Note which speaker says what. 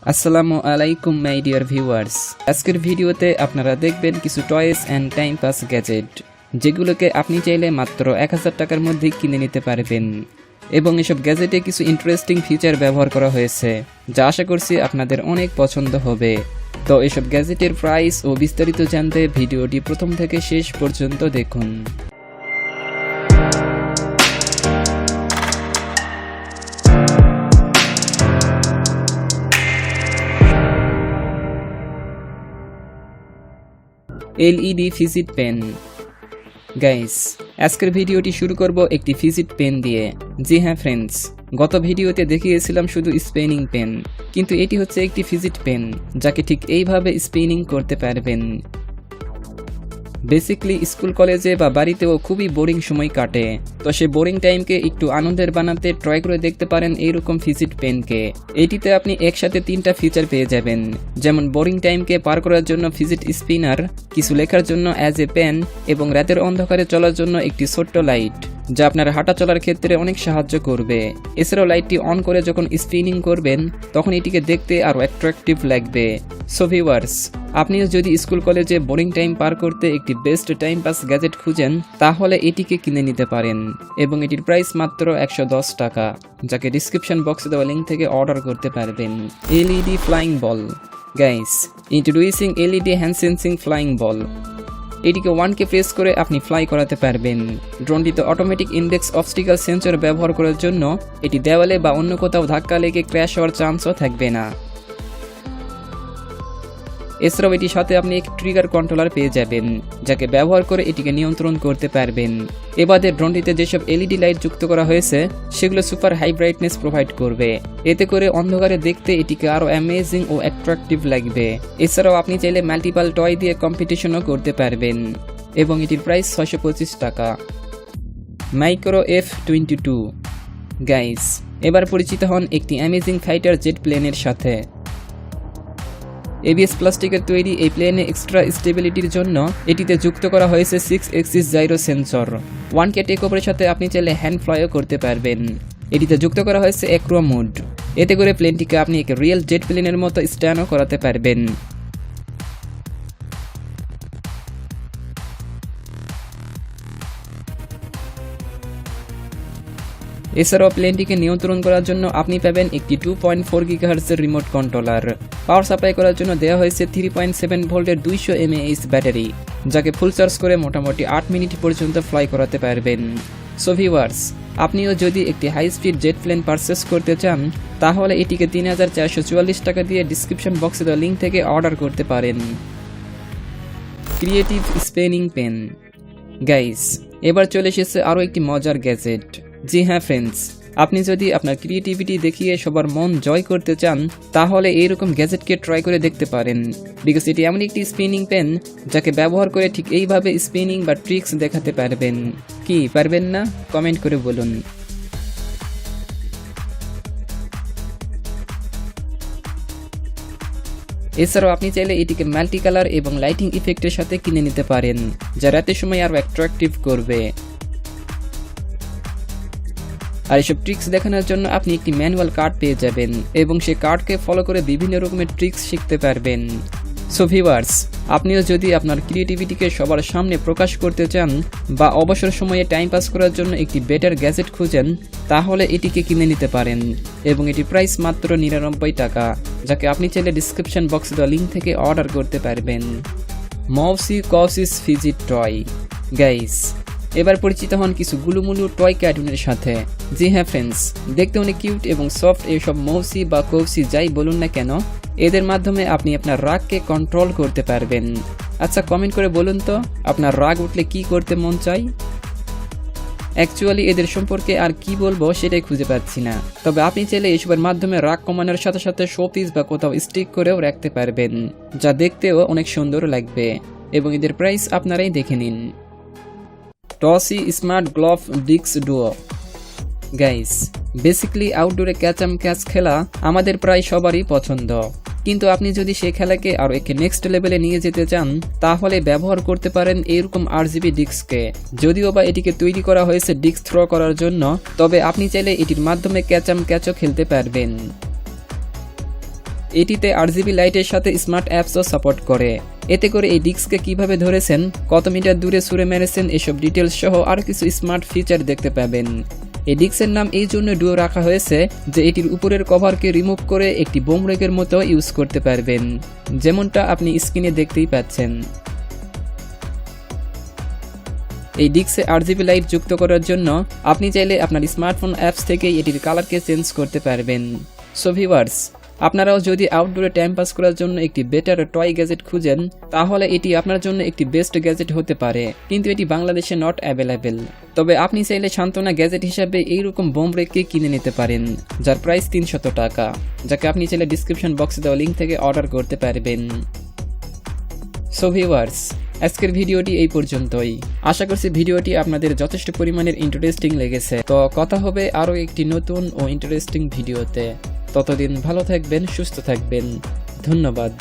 Speaker 1: আসসালামু আলাইকুম my dear viewers. আজকের ভিডিওতে আপনারা দেখবেন কিছু toys and time pass gadget, যেগুলোকে আপনি চাইলে মাত্র 1000 টাকার মধ্যে কিনে নিতে পারবেন। এবং এসব গ্যাজেটে কিছু ইন্টারেস্টিং ফিচার ব্যবহার করা হয়েছে, যা আশা করছি আপনাদের অনেক পছন্দ হবে। তো এসব গ্যাজেটের প্রাইস ও বিস্তারিত জানতে ভিডিওটি প্রথম থেকে শেষ পর্যন্ত দেখুন। LED fidget pen. গাইস, আজকের ভিডিওটি শুরু করব একটি ফিজিট পেন দিয়ে। জি হ্যাঁ ফ্রেন্ডস, গত ভিডিওতে দেখিয়েছিলাম শুধু স্পিনিং পেন, কিন্তু এটি হচ্ছে একটি ফিজিট পেন, যাকে ঠিক এইভাবে স্পিনিং করতে পারবেন। বেসিকলি স্কুল কলেজে বা বাড়িতেও খুবই বোরিং সময় কাটে, তো সে বোরিং টাইমকে একটু আনন্দের বানাতে ট্রাই করে দেখতে পারেন এইরকম ফিজিট পেনকে। এটিতে আপনি একসাথে 3টা ফিচার পেয়ে যাবেন, যেমন বোরিং টাইমকে পার করার জন্য ফিজিট স্পিনার, কিছু লেখার জন্য অ্যাজ এ পেন, এবং রাতের অন্ধকারে চলার জন্য একটি ছোট্ট লাইট, যা আপনার হাঁটা চলার ক্ষেত্রে অনেক সাহায্য করবে। এছাড়াও লাইটটি অন করে যখন স্পিনিং করবেন, তখন এটিকে দেখতে আরও অ্যাট্রাকটিভ লাগবে। সো ভিউয়ার্স, আপনিও যদি স্কুল কলেজে বোরিং টাইম পার করতে একটি বেস্ট টাইম পাস গ্যাজেট খুঁজেন, তাহলে এটিকে কিনে নিতে পারেন। এবং এটির প্রাইস মাত্র 110 টাকা, যাকে ডিসক্রিপশন বক্সে দেওয়া লিঙ্ক থেকে অর্ডার করতে পারবেন। LED flying ball. Guys, introducing LED hand sensing flying ball. এটিকে 1K প্রেস করে আপনি ফ্লাই করাতে পারবেন। ড্রোনটিতে অটোমেটিক ইন্ডেক্স অবস্টিকাল সেন্সর ব্যবহার করার জন্য এটি দেওয়ালে বা অন্য কোথাও ধাক্কা লেগে ক্র্যাশ হওয়ার চান্সও থাকবে না। এছাড়াও এটির সাথে আপনি এক ট্রিগার কন্ট্রোলার পেয়ে যাবেন, যাকে ব্যবহার করে এটিকে নিয়ন্ত্রণ করতে পারবেন। এবারে ড্রোনটিতে যেসব এলইডি লাইট যুক্ত করা হয়েছে, সেগুলো সুপার হাই ব্রাইটনেস প্রোভাইড করবে। এতে করে অন্ধকারে দেখতে এটিকে আরও অ্যামেজিং ও অ্যাট্রাকটিভ লাগবে। এছাড়াও আপনি চাইলে মাল্টিপাল টয় দিয়ে কম্পিটিশনও করতে পারবেন। এবং এটির প্রাইস 625 টাকা। Micro F-22। গাইস, এবার পরিচিত হন একটি অ্যামেজিং ফাইটার জেট প্লেনের সাথে। এবিএস প্লাস্টিকের তৈরি এই প্লেনে এক্সট্রা স্টেবিলিটির জন্য এটিতে যুক্ত করা হয়েছে 6 axis gyro sensor. 1K take ওভারের সাথে আপনি চাইলে হ্যান্ড ফ্লাইও করতে পারবেন। এটিতে যুক্ত করা হয়েছে অ্যাক্রো মোড। এতে করে প্লেনটিকে আপনি এক রিয়েল জেট প্লেনের মতো স্ট্যান্ডও করাতে পারবেন। এছাড়াও প্লেনটিকে নিয়ন্ত্রণ করার জন্য আপনি পাবেন একটি 2.4 GHz remote controller. Power supply করার জন্য দেওয়া হয়েছে 3.7 ভোল্টের 200 mAh ব্যাটারি, যাকে ফুল চার্জ করে মোটামুটি 8 মিনিট পর্যন্ত ফ্লাই করাতে পারবেন। সো ভিউয়ার্স, আপনিও যদি একটি high speed jet plane purchase করতে চান, তাহলে এটিকে 3444 টাকা দিয়ে ডিসক্রিপশন বক্সে দেওয়া লিঙ্ক থেকে অর্ডার করতে পারেন। Creative spinning pen. গাইস, এবার চলে এসেছে আরও একটি মজার গ্যাজেট। জি হ্যাঁ ফ্রেন্ডস, আপনি যদি আপনার ক্রিয়েটিভিটি দেখিয়ে সবার মন জয় করতে চান, তাহলে এইরকম গ্যাজেটকে ট্রাই করে দেখতে পারেন। বিকজ এটি এমন একটি স্পিনিং পেন, যাকে ব্যবহার করে ঠিক এইভাবে স্পিনিং বা ট্রিক্স দেখাতে পারবেন। কি পারবেন না? কমেন্ট করে বলুন। এছাড়াও আপনি চাইলে এটিকে মাল্টি কালার এবং লাইটিং ইফেক্টের সাথে কিনে নিতে পারেন, যা রাতের সময় আরও অ্যাট্রাকটিভ করবে। আর এসব ট্রিক্স দেখানোর জন্য আপনি একটি ম্যানুয়াল কার্ড পেয়ে যাবেন, এবং সেই কার্ডকে ফলো করে বিভিন্ন রকমের ট্রিক্স শিখতে পারবেন। সো ভিউয়ার্স, আপনিও যদি আপনার ক্রিয়েটিভিটিকে সবার সামনে প্রকাশ করতে চান, বা অবসর সময়ে টাইম পাস করার জন্য একটি বেটার গ্যাজেট খুঁজেন, তাহলে এটিকে কিনে নিতে পারেন। এবং এটির প্রাইস মাত্র 99 টাকা, যাকে আপনি চাইলে ডিসক্রিপশন বক্সে দেওয়া লিঙ্ক থেকে অর্ডার করতে পারবেন। মৌসি কসিস ফিজিট টয়। গাইস, এবার পরিচিত হন কিছু গুলুমুলু টয় কার্টুনের সাথে। জি হ্যাঁ ফ্রেন্ডস, দেখতে অনেক কিউট এবং সফট এইসব মৌসি বা কৌসি যাই বলুন না কেন, এদের মাধ্যমে আপনি আপনার রাগকে কন্ট্রোল করতে পারবেন। আচ্ছা, কমেন্ট করে বলুন তো, আপনার রাগ উঠলে কি করতে মন চাই? অ্যাকচুয়ালি এদের সম্পর্কে আর কি বলবো সেটাই খুঁজে পাচ্ছি না। তবে আপনি চাইলে এসবের মাধ্যমে রাগ কমানোর সাথে সাথে শোপিস বা কোথাও স্টিক করেও রাখতে পারবেন, যা দেখতেও অনেক সুন্দর লাগবে। এবং এদের প্রাইস আপনারাই দেখে নিন। টসি স্মার্ট গ্লোভ ডিক্স ডুও। গাইস, বেসিক্যালি আউটডোরে ক্যাচ খেলা আমাদের প্রায় সবারই পছন্দ, কিন্তু আপনি যদি সেই খেলাকে আরও একে নেক্সট লেভেলে নিয়ে যেতে চান, তাহলে ব্যবহার করতে পারেন এরকম RGB ডিস্ককে। যদিও বা এটিকে তৈরি করা হয়েছে ডিস্ক থ্রো করার জন্য, তবে আপনি চাইলে এটির মাধ্যমে ক্যাচও খেলতে পারবেন। এটিতে আরজিবি লাইটের সাথে স্মার্ট অ্যাপসও সাপোর্ট করে। এতে করে এই ডিস্ককে কিভাবে ধরেছেন, কত মিটার দূরে ছুঁড়ে মেরেছেন, এসব ডিটেলস সহ আরও কিছু স্মার্ট ফিচার দেখতে পাবেন। এই ডিস্কের নাম এই জন্য ডুও রাখা হয়েছে যে এটির উপরের কভারকে রিমুভ করে একটি বোম রেকের মতো ইউজ করতে পারবেন, যেমনটা আপনি স্ক্রিনে দেখতেই পাচ্ছেন। এই ডিস্কে আরজিবি লাইট যুক্ত করার জন্য আপনি চাইলে আপনার স্মার্টফোন অ্যাপস থেকে এটির কালারকে চেঞ্জ করতে পারবেন। সো ভিউয়ার্স, আপনারাও যদি আউটডোরে টাইম পাস করার জন্য একটি বেটার টয় গ্যাজেট খুঁজেন, তাহলে এটি আপনার জন্য একটি বেস্ট গ্যাজেট হতে পারে, কিন্তু এটি বাংলাদেশে নট অ্যাভেলেবেল। তবে আপনি চাইলে সান্ত্বনা গ্যাজেট হিসাবে এইরকম বোম রেককে কিনে নিতে পারেন, যার প্রাইস 300 টাকা, যাকে আপনি চাইলে ডিসক্রিপশন বক্সে দেওয়া লিঙ্ক থেকে অর্ডার করতে পারবেন। সো ভিউয়ার্স, আজকের ভিডিওটি এই পর্যন্তই। আশা করছি ভিডিওটি আপনাদের যথেষ্ট পরিমাণের ইন্টারেস্টিং লেগেছে। তো কথা হবে আরও একটি নতুন ও ইন্টারেস্টিং ভিডিওতে। ততদিন ভালো থাকবেন, সুস্থ থাকবেন। ধন্যবাদ।